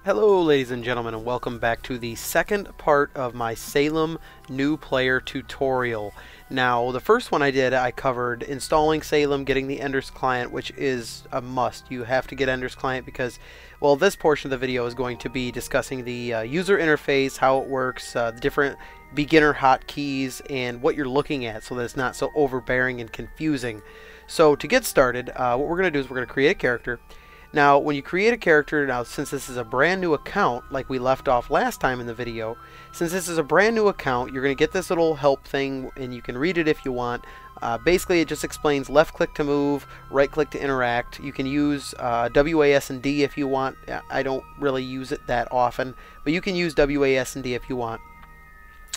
Hello ladies and gentlemen, and welcome back to the second part of my Salem new player tutorial. Now the first one I covered installing Salem, getting the Ender's Client, which is a must. You have to get Ender's Client because, well, this portion of the video is going to be discussing the user interface, how it works, the different beginner hotkeys, and what you're looking at so that it's not so overbearing and confusing. So to get started, what we're going to do is we're going to create a character. Now, when you create a character, since this is a brand new account, like we left off last time in the video, since this is a brand new account, you're going to get this little help thing, and you can read it if you want. Basically, it just explains left click to move, right click to interact. You can use WASD if you want. I don't really use it that often, but you can use WASD if you want.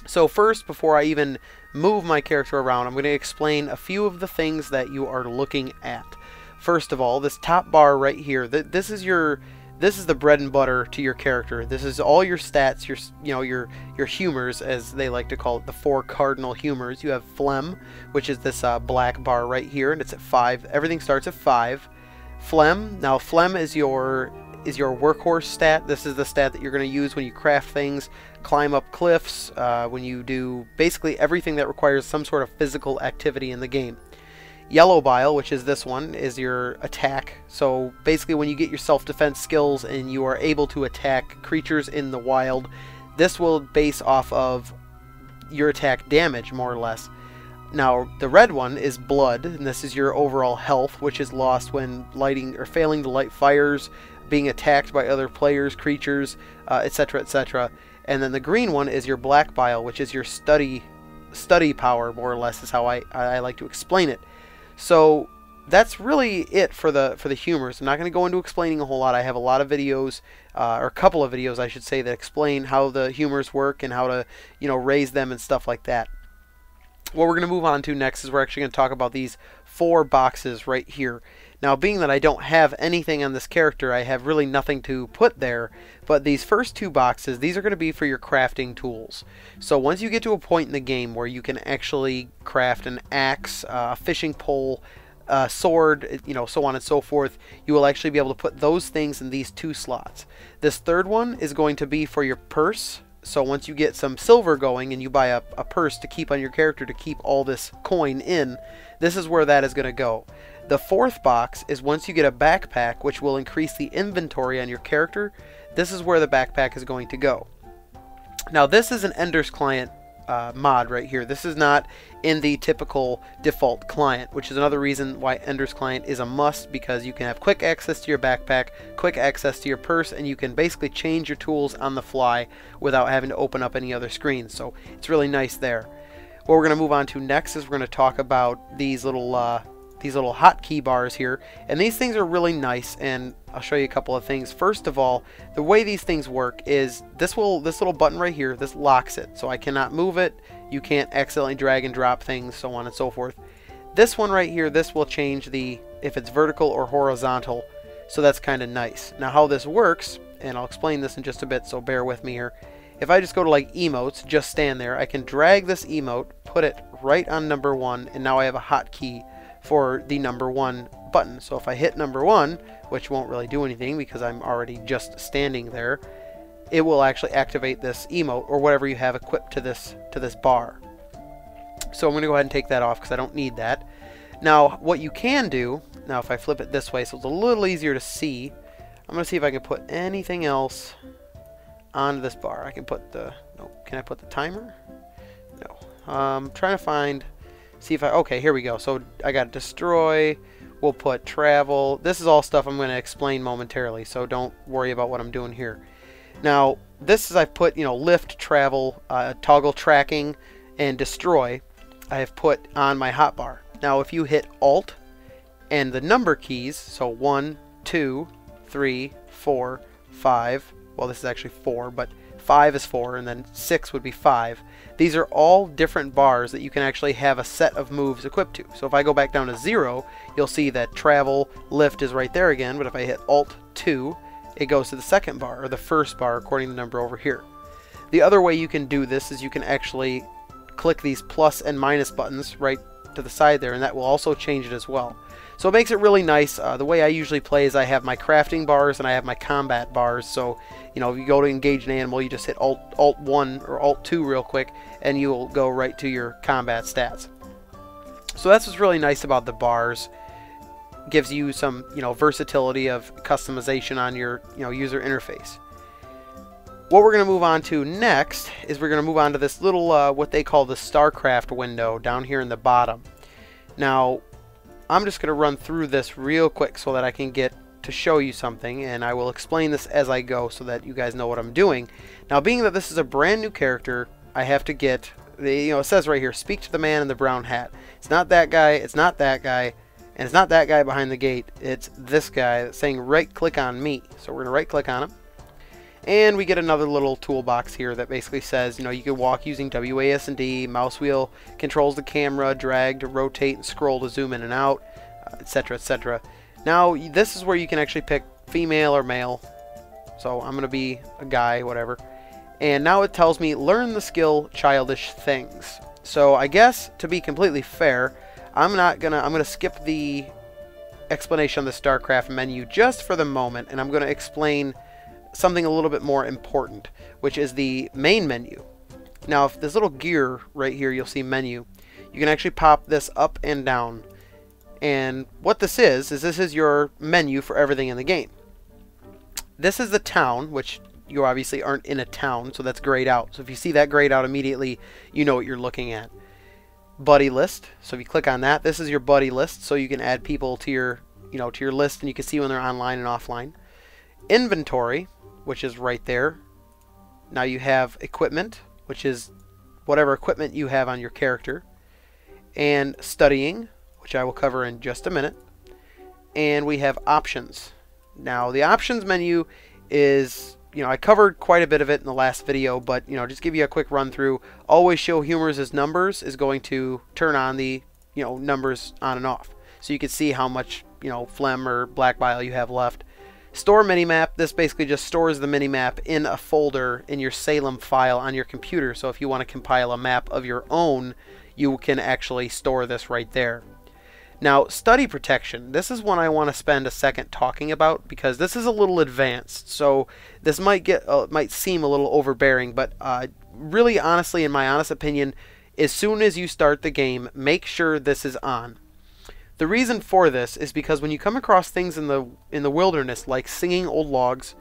So first, before I even move my character around, I'm going to explain a few of the things that you are looking at. First of all, this top bar right here, this is the bread and butter to your character. This is all your stats, your humors, as they like to call it, the 4 cardinal humors. You have phlegm, which is this black bar right here, and it's at 5. Everything starts at 5. Phlegm. Now, phlegm is your workhorse stat. This is the stat that you're going to use when you craft things, climb up cliffs, when you do basically everything that requires some sort of physical activity in the game. Yellow bile, which is this one, is your attack. So basically when you get your self-defense skills and you are able to attack creatures in the wild, this will base off of your attack damage, more or less. Now the red one is blood, and this is your overall health, which is lost when lighting or failing to light fires, being attacked by other players, creatures, etc., etc. And then the green one is your black bile, which is your study power, more or less, is how I like to explain it. So that's really it for the humors. I'm not going to go into explaining a whole lot. I have a lot of videos, or a couple of videos I should say, that explain how the humors work and how to, raise them and stuff like that. What we're going to move on to next is we're actually going to talk about these 4 boxes right here. Now, being that I don't have anything on this character, I have really nothing to put there, but these first 2 boxes, these are going to be for your crafting tools. So once you get to a point in the game where you can actually craft an axe, a fishing pole, a sword, so on and so forth, you will actually be able to put those things in these 2 slots. This third one is going to be for your purse. So once you get some silver going and you buy a purse to keep on your character to keep all this coin in, this is where that is going to go. The 4th box is once you get a backpack, which will increase the inventory on your character. This is where the backpack is going to go. Now this is an Ender's Client mod right here. This is not in the typical default client, which is another reason why Ender's Client is a must, because you can have quick access to your backpack, quick access to your purse, and you can basically change your tools on the fly without having to open up any other screens. So it's really nice there. What we're going to move on to next is we're going to talk about these little hotkey bars here, and these things are really nice, and I'll show you a couple of things. First of all, the way these things work is this little button right here, this locks it, so I cannot move it. You can't accidentally drag and drop things, so on and so forth. This one right here, this will change if it's vertical or horizontal, so that's kind of nice. Now how this works, and I'll explain this in just a bit, so bear with me here. If I just go to like emotes, just stand there, I can drag this emote, put it right on number 1, and now I have a hotkey for the number 1 button. So if I hit number 1, which won't really do anything because I'm already just standing there, it will actually activate this emote or whatever you have equipped to this bar. So I'm going to go ahead and take that off because I don't need that. Now what you can do, now if I flip it this way so it's a little easier to see, I'm going to see if I can put anything else onto this bar. I can put can I put the timer? No. I'm trying to find, see if okay, here we go. So I got destroy, we'll put travel. This is all stuff I'm going to explain momentarily, so don't worry about what I'm doing here. Now this is, I've put lift, travel, toggle tracking, and destroy I have put on my hotbar. Now if you hit Alt and the number keys, so 1, 2, 3, 4, 5, well this is actually 4, but 5 is 4, and then 6 would be 5. These are all different bars that you can actually have a set of moves equipped to. So if I go back down to 0, you'll see that travel, lift is right there again, but if I hit Alt 2, it goes to the second bar, or the first bar according to the number over here. The other way you can do this is you can actually click these plus and minus buttons right to the side there, and that will also change it as well. So it makes it really nice. The way I usually play is I have my crafting bars and I have my combat bars. So, you know, if you go to engage an animal, you just hit Alt 1 or Alt 2 real quick, and you will go right to your combat stats. So that's what's really nice about the bars. Gives you some, you know, versatility of customization on your, you know, user interface. What we're going to move on to next is we're going to move on to this little, what they call the StarCraft window down here in the bottom. Now, I'm just going to run through this real quick so that I can get to show you something, and I will explain this as I go so that you guys know what I'm doing. Now, being that this is a brand new character, I have to get, you know, it says right here, speak to the man in the brown hat. It's not that guy, it's not that guy, and it's not that guy behind the gate. It's this guy that's saying right click on me. So we're going to right click on him. And we get another little toolbox here that basically says, you know, you can walk using WASD, mouse wheel controls the camera, drag to rotate and scroll to zoom in and out, etc., etc. Now, this is where you can actually pick female or male. So I'm going to be a guy, whatever. And now it tells me, learn the skill childish things. So I guess, to be completely fair, I'm going to skip the explanation on the StarCraft menu just for the moment, and I'm going to explain something a little bit more important, which is the main menu. Now, if this little gear right here, you'll see menu, you can actually pop this up and down. And what this is this is your menu for everything in the game. This is the town, which you obviously aren't in a town, so that's grayed out. So if you see that grayed out immediately, you know what you're looking at. Buddy list. So if you click on that, this is your buddy list, so you can add people to your, you know, to your list, and you can see when they're online and offline. Inventory, which is right there. Now you have equipment, which is whatever equipment you have on your character. And studying, which I will cover in just a minute. And we have options. Now the options menu is, you know, I covered quite a bit of it in the last video, but, you know, just give you a quick run through. Always show humors as numbers is going to turn on the, you know, numbers on and off. So you can see how much, you know, phlegm or black bile you have left. Store minimap, this basically just stores the minimap in a folder in your Salem file on your computer. So if you want to compile a map of your own, you can actually store this right there. Now, study protection. This is one I want to spend a second talking about because this is a little advanced. So this might seem a little overbearing, but really, honestly, in my honest opinion, as soon as you start the game, make sure this is on. The reason for this is because when you come across things in the wilderness, like singing old logs,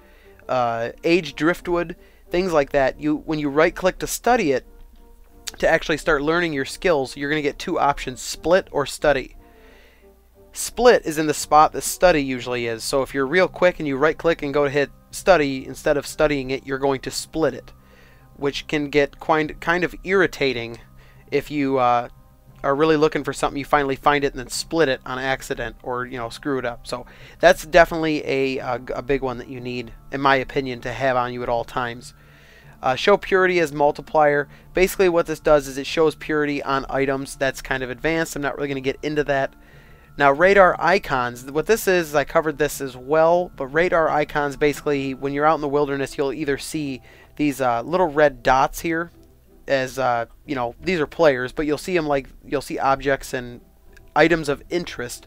aged driftwood, things like that, when you right-click to study it, to actually start learning your skills, you're going to get two options: split or study. Split is in the spot that study usually is. So if you're real quick and you right-click and go to hit study, instead of studying it, you're going to split it, which can get kind of irritating if you are really looking for something, you finally find it and then split it on accident, or, you know, screw it up. So that's definitely a big one that you need, in my opinion, to have on you at all times. Show purity as multiplier. Basically what this does is it shows purity on items. That's kind of advanced. I'm not really going to get into that. Now, radar icons. What this is, I covered this as well, but radar icons, basically when you're out in the wilderness, you'll either see these little red dots here as, you know, these are players, but you'll see them like, you'll see objects and items of interest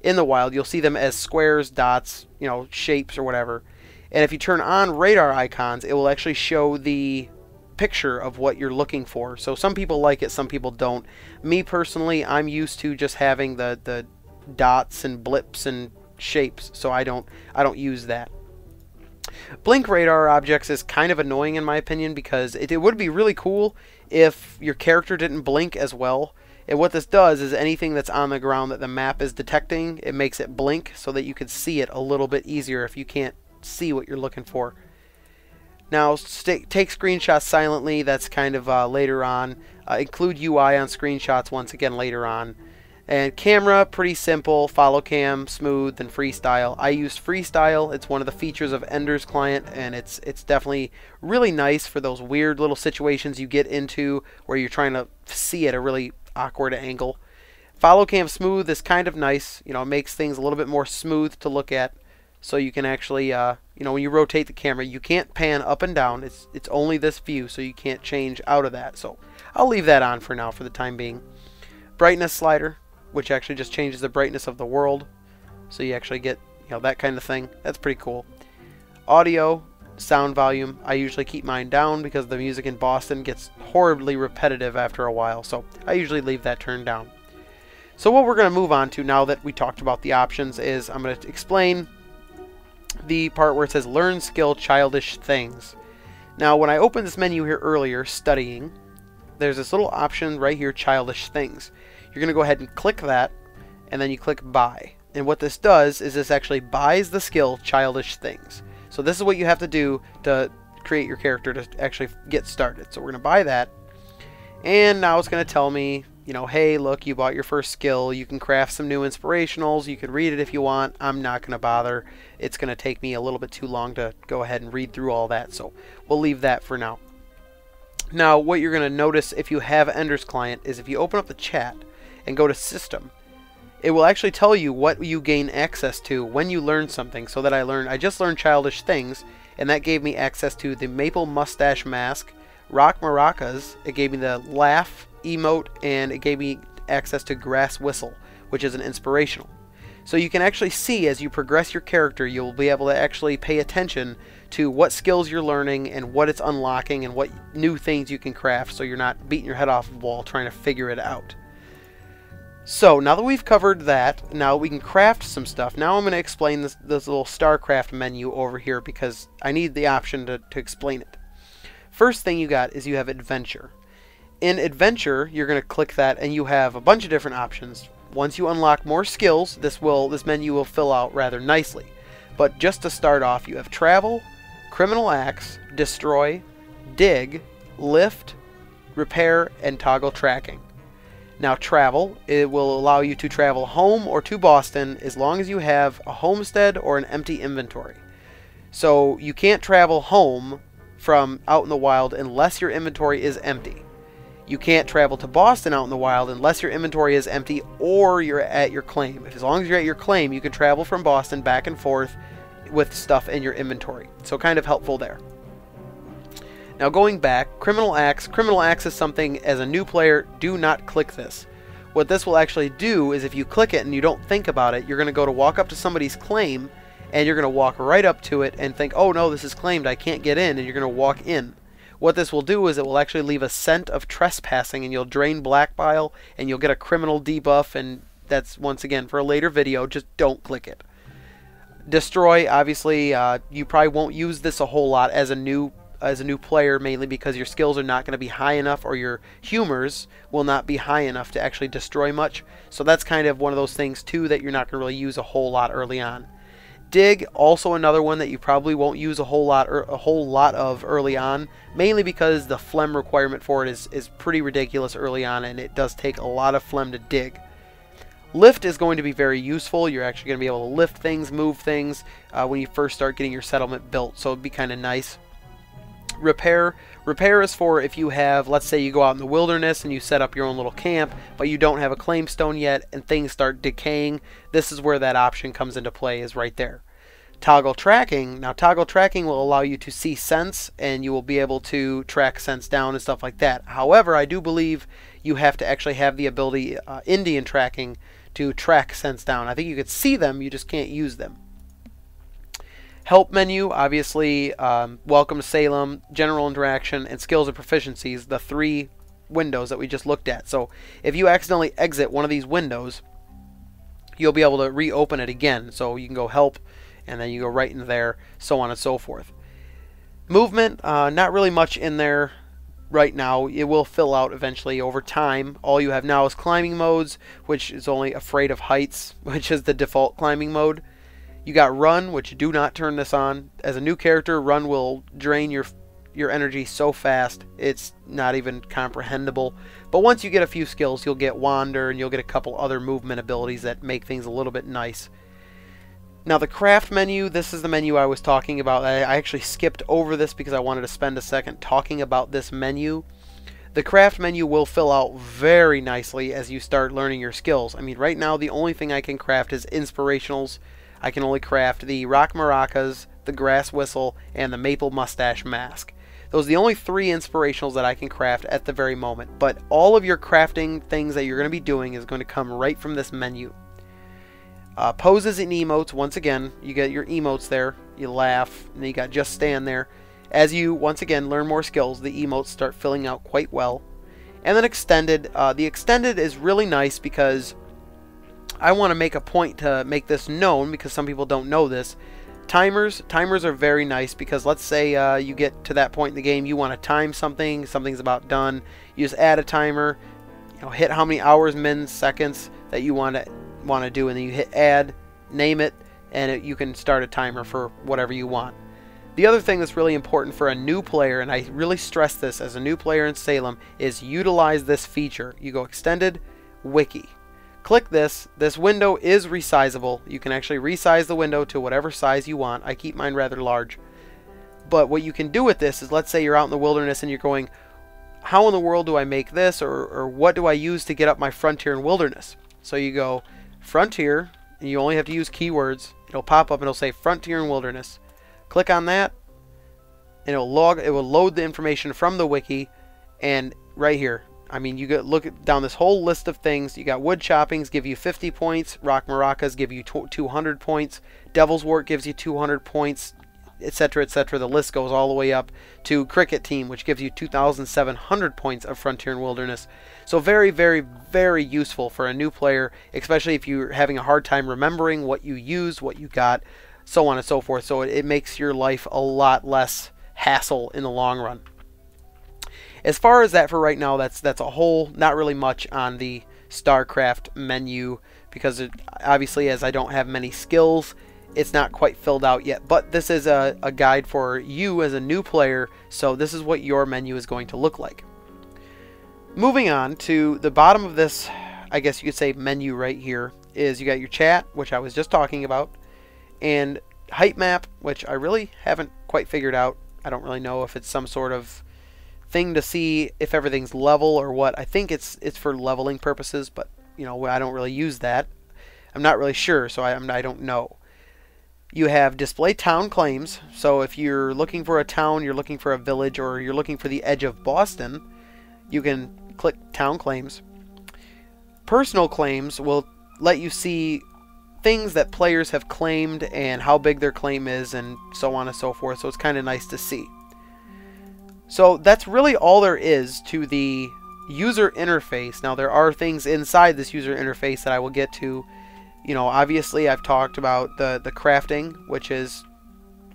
in the wild. You'll see them as squares, dots, you know, shapes or whatever. And if you turn on radar icons, it will actually show the picture of what you're looking for. So some people like it, some people don't. Me personally, I'm used to just having the dots and blips and shapes, so I don't use that. Blink radar objects is kind of annoying in my opinion, because it would be really cool if your character didn't blink as well. And what this does is anything that's on the ground that the map is detecting, it makes it blink so that you can see it a little bit easier if you can't see what you're looking for. Now, take screenshots silently. That's kind of later on. Include UI on screenshots once again later on. And camera, pretty simple. Follow cam, smooth, and freestyle. I use freestyle. It's one of the features of Ender's client, and it's definitely really nice for those weird little situations you get into where you're trying to see at a really awkward angle. Follow cam smooth is kind of nice. You know, it makes things a little bit more smooth to look at. So you can actually, you know, when you rotate the camera, you can't pan up and down. It's only this view, so you can't change out of that. So I'll leave that on for now for the time being. brightness slider, which actually just changes the brightness of the world. So you actually get, you know, that kind of thing. That's pretty cool. Audio, sound volume. I usually keep mine down because the music in Boston gets horribly repetitive after a while. So I usually leave that turned down. So what we're going to move on to now that we talked about the options is I'm going to explain the part where it says learn skill childish things. Now when I opened this menu here earlier, studying, there's this little option right here, childish things. You're going to go ahead and click that, and then you click buy. And what this does is this actually buys the skill childish things. So this is what you have to do to create your character to actually get started. So we're going to buy that, and now it's going to tell me, you know, hey, look, you bought your first skill. You can craft some new inspirationals. You can read it if you want. I'm not going to bother. It's going to take me a little bit too long to go ahead and read through all that, so we'll leave that for now. Now, what you're going to notice if you have Ender's Client is if you open up the chat and go to System, it will actually tell you what you gain access to when you learn something. So that I just learned childish things, and that gave me access to the Maple Mustache Mask, Rock Maracas, it gave me the Laugh emote, and it gave me access to Grass Whistle, which is an inspirational. So you can actually see as you progress your character, you'll be able to actually pay attention to what skills you're learning and what it's unlocking and what new things you can craft, so you're not beating your head off the wall trying to figure it out. So now that we've covered that, now we can craft some stuff. Now I'm going to explain this little StarCraft menu over here because I need the option to explain it. First thing you got is you have Adventure. In Adventure, you're going to click that and you have a bunch of different options. Once you unlock more skills, this menu will fill out rather nicely. But just to start off, you have Travel, Criminal Axe, Destroy, Dig, Lift, Repair, and Toggle Tracking. Now Travel, it will allow you to travel home or to Boston as long as you have a homestead or an empty inventory. So you can't travel home from out in the wild unless your inventory is empty. You can't travel to Boston out in the wild unless your inventory is empty or you're at your claim. As long as you're at your claim, you can travel from Boston back and forth with stuff in your inventory. So kind of helpful there. Now going back, Criminal Axe. Criminal Axe is something, as a new player, do not click this. What this will actually do is if you click it and you don't think about it, you're going to go to walk up to somebody's claim and you're going to walk right up to it and think, oh no, this is claimed, I can't get in, and you're going to walk in. What this will do is it will actually leave a scent of trespassing, and you'll drain black bile and you'll get a criminal debuff, and that's once again for a later video. Just don't click it. Destroy, obviously, you probably won't use this a whole lot as a new player, mainly because your skills are not going to be high enough, or your humors will not be high enough to actually destroy much. So that's kind of one of those things too that you're not going to really use a whole lot early on. Dig, also another one that you probably won't use a whole lot of early on, mainly because the phlegm requirement for it is pretty ridiculous early on, and it does take a lot of phlegm to dig. Lift is going to be very useful. You're actually going to be able to lift things, move things when you first start getting your settlement built, so it'd be kind of nice. Repair is for if you have, let's say you go out in the wilderness and you set up your own little camp, but you don't have a claim stone yet and things start decaying. This is where that option comes into play, is right there. Toggle Tracking. Now Toggle Tracking will allow you to see scents, and you will be able to track scents down and stuff like that. However, I do believe you have to actually have the ability, Indian Tracking, to track scents down. I think you could see them, you just can't use them. Help menu, obviously, Welcome to Salem, General Interaction, and Skills and Proficiencies, the three windows that we just looked at. So if you accidentally exit one of these windows, you'll be able to reopen it again. So you can go Help, and then you go right in there, so on and so forth. Movement, not really much in there right now. It will fill out eventually over time. All you have now is climbing modes, which is only Afraid of Heights, which is the default climbing mode. You got Run, which do not turn this on. As a new character, Run will drain your energy so fast, it's not even comprehensible. But once you get a few skills, you'll get Wander, and you'll get a couple other movement abilities that make things a little bit nice. Now the craft menu, this is the menu I was talking about. I actually skipped over this because I wanted to spend a second talking about this menu. The craft menu will fill out very nicely as you start learning your skills. I mean, right now the only thing I can craft is inspirationals. I can only craft the Rock Maracas, the Grass Whistle, and the Maple Mustache Mask. Those are the only 3 inspirationals that I can craft at the very moment. But all of your crafting things that you're going to be doing is going to come right from this menu. Poses and emotes, once again, you get your emotes there. You laugh, and then you got just stand there. As you, once again, learn more skills, the emotes start filling out quite well. And then extended. The extended is really nice because I want to make a point to make this known, because some people don't know this. Timers are very nice, because let's say you get to that point in the game, you want to time something, something's about done. You just add a timer, hit how many hours, minutes, seconds that you want to do, and then you hit add, name it, and you can start a timer for whatever you want. The other thing that's really important for a new player, and I really stress this as a new player in Salem, is utilize this feature. You go extended, wiki. Click this. This window is resizable. You can actually resize the window to whatever size you want. I keep mine rather large. But what you can do with this is, let's say you're out in the wilderness and you're going, how in the world do I make this, or what do I use to get up my frontier and wilderness? So you go frontier, and you only have to use keywords. It'll pop up and it'll say frontier and wilderness. Click on that, and it will load the information from the wiki. And right here, I mean, you look down this whole list of things. You got wood choppings, give you 50 points. Rock maracas give you 200 points. Devil's wort gives you 200 points, etc., etc. The list goes all the way up to cricket team, which gives you 2,700 points of frontier and wilderness. So very, very, very useful for a new player, especially if you're having a hard time remembering what you used, what you got, so on and so forth. So it makes your life a lot less hassle in the long run. As far as that for right now, that's a whole, not really much on the StarCraft menu, because obviously, as I don't have many skills, it's not quite filled out yet. But this is a guide for you as a new player, so this is what your menu is going to look like. Moving on to the bottom of this, I guess you could say menu right here, is you got your chat, which I was just talking about, and height map, which I really haven't quite figured out. I don't really know if it's some sort of thing to see if everything's level or what. I think it's for leveling purposes, but I don't really use that. I'm not really sure, so I don't know. You have display town claims. So if you're looking for a town, you're looking for a village, or you're looking for the edge of Boston, you can click town claims. Personal claims will let you see things that players have claimed and how big their claim is, and so on and so forth. So it's kind of nice to see. So that's really all there is to the user interface. Now, there are things inside this user interface that I will get to. Obviously I've talked about the crafting, which is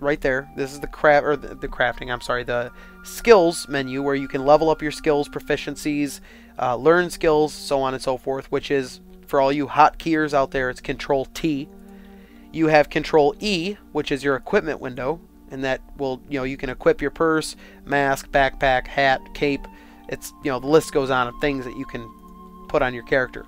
right there. This is the crafting, I'm sorry, the skills menu, where you can level up your skills, proficiencies, learn skills, so on and so forth, which is, for all you hotkeyers out there, it's Control T. You have Control E, which is your equipment window, and that will, you can equip your purse, mask, backpack, hat, cape. It's, the list goes on of things that you can put on your character.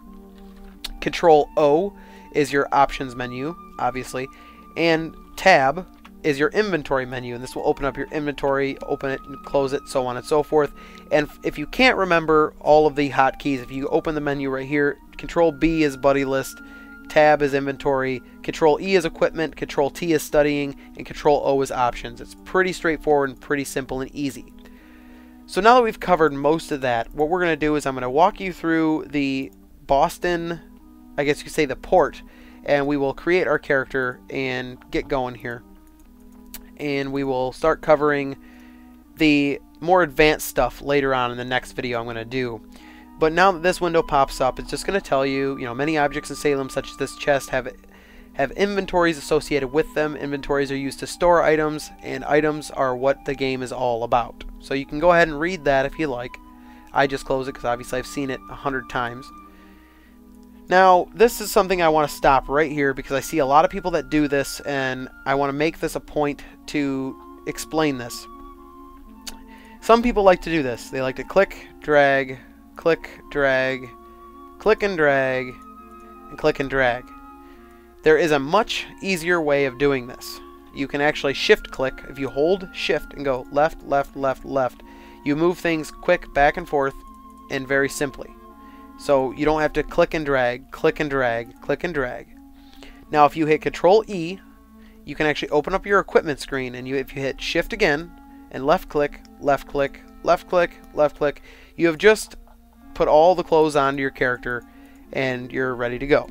Control O is your options menu, obviously, and Tab is your inventory menu, and this will open up your inventory, open it and close it, so on and so forth. And if you can't remember all of the hotkeys, if you open the menu right here, Control B is buddy list, Tab is inventory, Control E is equipment, Control T is studying, and Control O is options. It's pretty straightforward and pretty simple and easy. So now that we've covered most of that, what we're going to do is I'm going to walk you through the Boston, I guess you could say the port, and we will create our character and get going here. And we will start covering the more advanced stuff later on in the next video I'm going to do. But now that this window pops up, it's just going to tell you, many objects in Salem, such as this chest, have inventories associated with them. Inventories are used to store items, and items are what the game is all about. So you can go ahead and read that if you like. I just close it because obviously I've seen it 100 times. Now, this is something I want to stop right here, because I see a lot of people that do this, and I want to make this a point to explain this. Some people like to do this. They like to click, drag, click, drag, click and drag, and click and drag. There is a much easier way of doing this. You can actually shift click. If you hold shift and go left, left, left, left, you move things quick back and forth and very simply. So you don't have to click and drag, click and drag, click and drag. Now if you hit Control E, you can actually open up your equipment screen, and if you hit shift again and left click, left click, left click, left click. You have just put all the clothes onto your character and you're ready to go.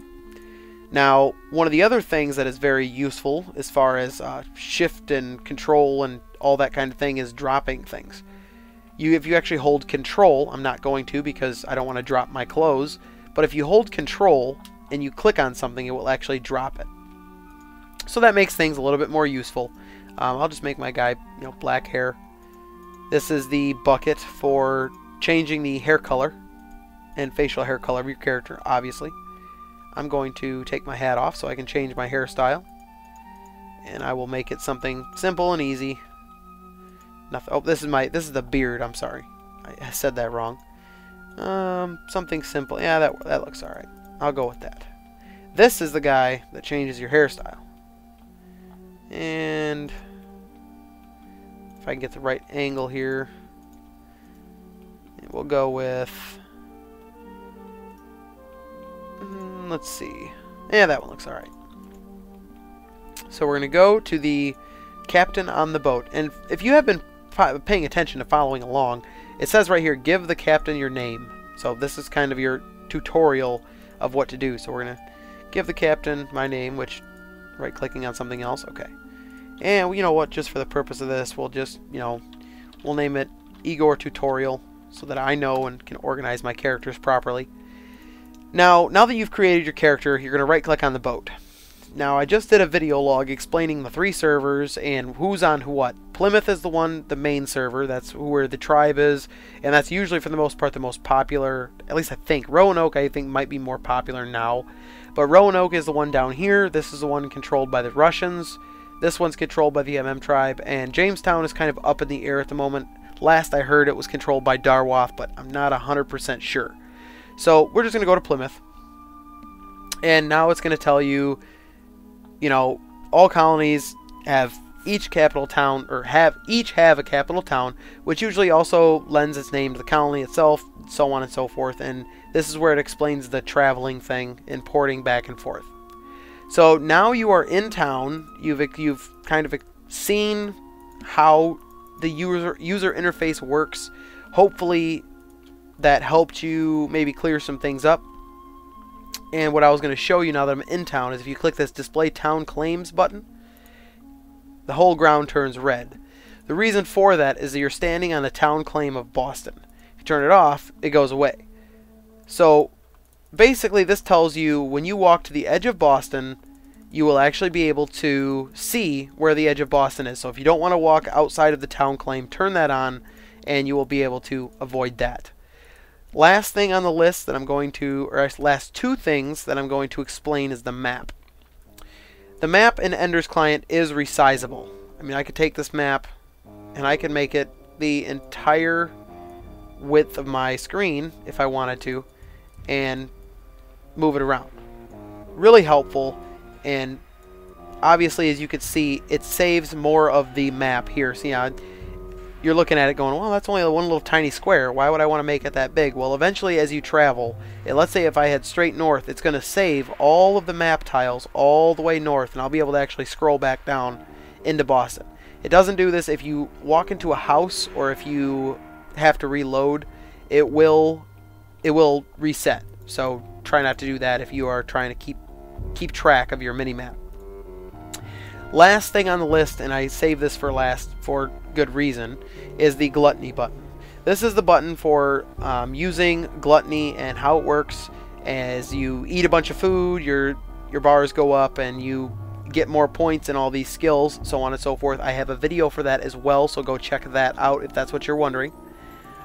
Now, one of the other things that is very useful as far as shift and control and all that kind of thing is dropping things. If you actually hold control, I'm not going to because I don't want to drop my clothes, but if you hold control and you click on something, it will actually drop it. So that makes things a little bit more useful. I'll just make my guy, black hair. This is the bucket for changing the hair color and facial hair color of your character, obviously. I'm going to take my hat off so I can change my hairstyle. And I will make it something simple and easy. Nothing. Oh, this is the beard. I'm sorry, I said that wrong. Something simple. Yeah, that looks all right. I'll go with that. This is the guy that changes your hairstyle. And if I can get the right angle here, we'll go with. Let's see. Yeah, that one looks all right. So we're going to go to the captain on the boat. And if you have been paying attention to following along, it says right here, give the captain your name. So this is kind of your tutorial of what to do. So we're going to give the captain my name, which right-clicking on something else. Okay. And you know what? Just for the purpose of this, we'll just, we'll name it Igor Tutorial so that I know and can organize my characters properly. Now that you've created your character, you're going to right-click on the boat. Now, I just did a video log explaining the 3 servers and who's on what. Plymouth is the main server. That's where the tribe is, and that's usually, for the most part, the most popular. At least I think. Roanoke, I think, might be more popular now. But Roanoke is the one down here. This is the one controlled by the Russians. This one's controlled by the MM tribe. And Jamestown is kind of up in the air at the moment. Last I heard, it was controlled by Darwath, but I'm not 100% sure. So we're just going to go to Plymouth. And now it's going to tell you, all colonies have each capital town, or each have a capital town, which usually also lends its name to the colony itself, so on and so forth. And this is where it explains the traveling thing and porting back and forth. So now you are in town. You've kind of seen how the user interface works. Hopefully that helped you maybe clear some things up. And what I was going to show you now that I'm in town is if you click this Display Town Claims button, the whole ground turns red. The reason for that is that you're standing on a town claim of Boston. If you turn it off, it goes away. So basically this tells you when you walk to the edge of Boston, you will actually be able to see where the edge of Boston is. So if you don't want to walk outside of the town claim, turn that on and you will be able to avoid that. Last thing on the list that I'm going to, or last 2 things that I'm going to explain is the map. The map in Ender's Client is resizable. I mean, I could take this map and I can make it the entire width of my screen if I wanted to and move it around. Really helpful, and obviously as you can see, it saves more of the map here. See, you're looking at it going, well, that's only one little tiny square. Why would I want to make it that big? Well, eventually as you travel, and let's say if I head straight north, it's going to save all of the map tiles all the way north, and I'll be able to actually scroll back down into Boston. It doesn't do this if you walk into a house or if you have to reload. It will reset. So try not to do that if you are trying to keep track of your mini-map. Last thing on the list, and I saved this for last for good reason, is the gluttony button. This is the button for using gluttony and how it works. As you eat a bunch of food, your bars go up and you get more points and all these skills, so on and so forth. I have a video for that as well, so go check that out if that's what you're wondering.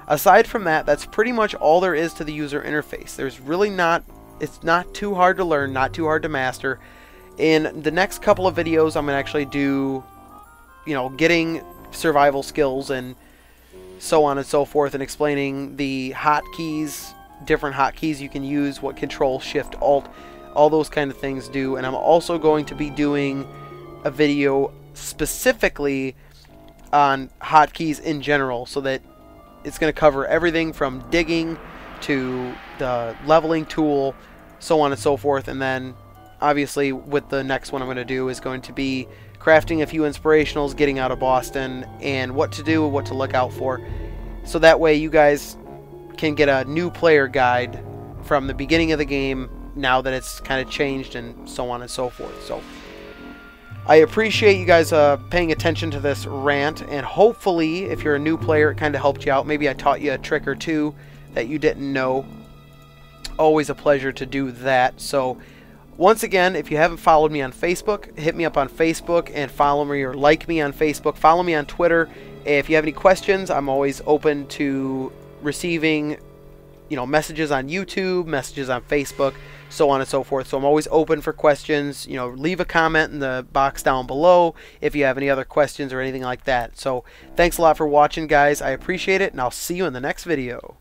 Aside from that, that's pretty much all there is to the user interface. There's really it's not too hard to learn, not too hard to master. In the next couple of videos, I'm going to actually do, getting survival skills and so on and so forth, and explaining the hotkeys, different hotkeys you can use, what Control, Shift, Alt, all those kind of things do. And I'm also going to be doing a video specifically on hotkeys in general, so that it's going to cover everything from digging to the leveling tool, so on and so forth. And then obviously with the next one I'm going to do is going to be crafting a few inspirationals, getting out of Boston, and what to do, what to look out for. So that way you guys can get a new player guide from the beginning of the game, now that it's kind of changed and so on and so forth. So I appreciate you guys paying attention to this rant, and hopefully if you're a new player it kind of helped you out. Maybe I taught you a trick or two that you didn't know. Always a pleasure to do that. So once again, if you haven't followed me on Facebook, hit me up on Facebook and follow me, or like me on Facebook. Follow me on Twitter. If you have any questions, I'm always open to receiving, you know, messages on YouTube, messages on Facebook, so on and so forth. So I'm always open for questions. You know, leave a comment in the box down below if you have any other questions or anything like that. So thanks a lot for watching, guys. I appreciate it, and I'll see you in the next video.